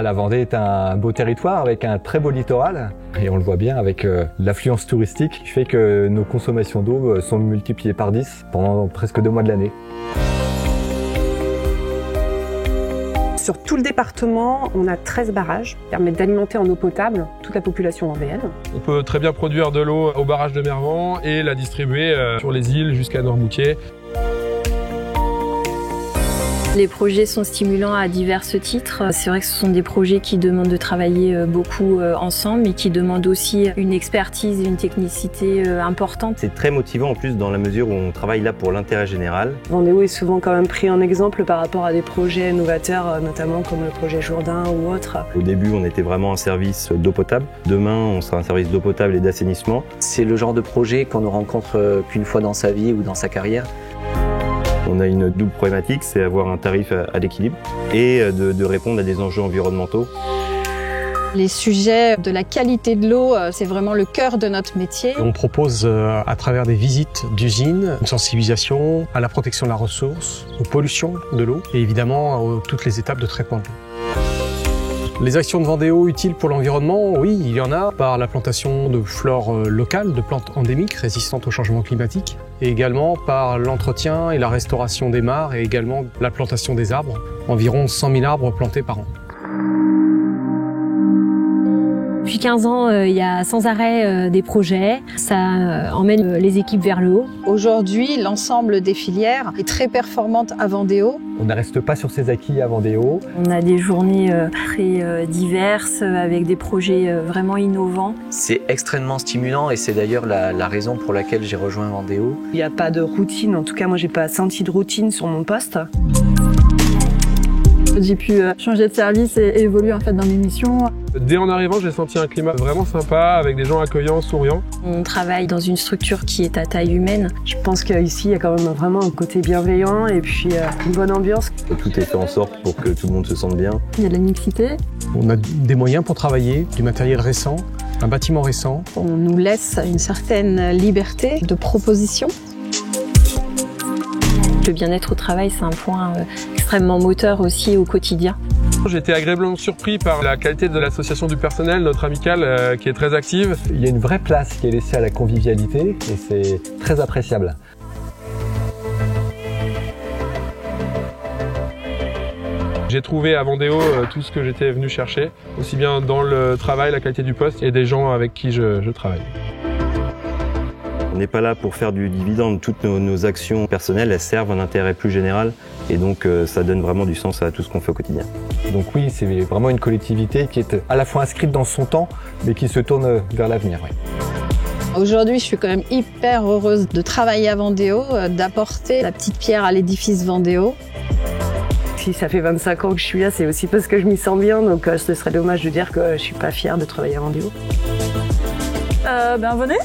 La Vendée est un beau territoire avec un très beau littoral et on le voit bien avec l'affluence touristique qui fait que nos consommations d'eau sont multipliées par 10 pendant presque 2 mois de l'année. Sur tout le département, on a 13 barrages qui permettent d'alimenter en eau potable toute la population vendéenne. On peut très bien produire de l'eau au barrage de Mervan et la distribuer sur les îles jusqu'à Noirmoutier. Les projets sont stimulants à divers titres. C'est vrai que ce sont des projets qui demandent de travailler beaucoup ensemble, mais qui demandent aussi une expertise et une technicité importante. C'est très motivant en plus dans la mesure où on travaille là pour l'intérêt général. Vendéo est souvent quand même pris en exemple par rapport à des projets novateurs, notamment comme le projet Jourdain ou autre. Au début, on était vraiment un service d'eau potable. Demain, on sera un service d'eau potable et d'assainissement. C'est le genre de projet qu'on ne rencontre qu'une fois dans sa vie ou dans sa carrière. On a une double problématique, c'est avoir un tarif à l'équilibre et de répondre à des enjeux environnementaux. Les sujets de la qualité de l'eau, c'est vraiment le cœur de notre métier. On propose à travers des visites d'usines, une sensibilisation à la protection de la ressource, aux pollutions de l'eau et évidemment à toutes les étapes de traitement de l'eau. Les actions de Vendéo utiles pour l'environnement, oui, il y en a par la plantation de flore locale, de plantes endémiques résistantes au changement climatique, et également par l'entretien et la restauration des mares et également la plantation des arbres, environ 100 000 arbres plantés par an. Depuis 15 ans, il y a sans arrêt des projets. Ça emmène les équipes vers le haut. Aujourd'hui, l'ensemble des filières est très performante à Vendéo. On ne reste pas sur ses acquis à Vendéo. On a des journées très diverses avec des projets vraiment innovants. C'est extrêmement stimulant et c'est d'ailleurs la raison pour laquelle j'ai rejoint Vendéo. Il n'y a pas de routine, en tout cas moi j'ai pas senti de routine sur mon poste. J'ai pu changer de service et évoluer en fait dans mes missions. Dès en arrivant, j'ai senti un climat vraiment sympa avec des gens accueillants, souriants. On travaille dans une structure qui est à taille humaine. Je pense qu'ici il y a quand même vraiment un côté bienveillant et puis une bonne ambiance. Tout est fait en sorte pour que tout le monde se sente bien. Il y a de la mixité. On a des moyens pour travailler, du matériel récent, un bâtiment récent. On nous laisse une certaine liberté de proposition. Le bien-être au travail, c'est un point extrêmement moteur aussi au quotidien. J'ai été agréablement surpris par la qualité de l'association du personnel, notre amicale qui est très active. Il y a une vraie place qui est laissée à la convivialité et c'est très appréciable. J'ai trouvé à Vendéo tout ce que j'étais venu chercher, aussi bien dans le travail, la qualité du poste et des gens avec qui je travaille. On n'est pas là pour faire du dividende. Toutes nos actions personnelles, elles servent un intérêt plus général et donc ça donne vraiment du sens à tout ce qu'on fait au quotidien. Donc oui, c'est vraiment une collectivité qui est à la fois inscrite dans son temps, mais qui se tourne vers l'avenir. Oui. Aujourd'hui, je suis quand même hyper heureuse de travailler à Vendéo, d'apporter la petite pierre à l'édifice Vendéo. Si ça fait 25 ans que je suis là, c'est aussi parce que je m'y sens bien, donc ce serait dommage de dire que je suis pas fière de travailler à Vendéo. Venez.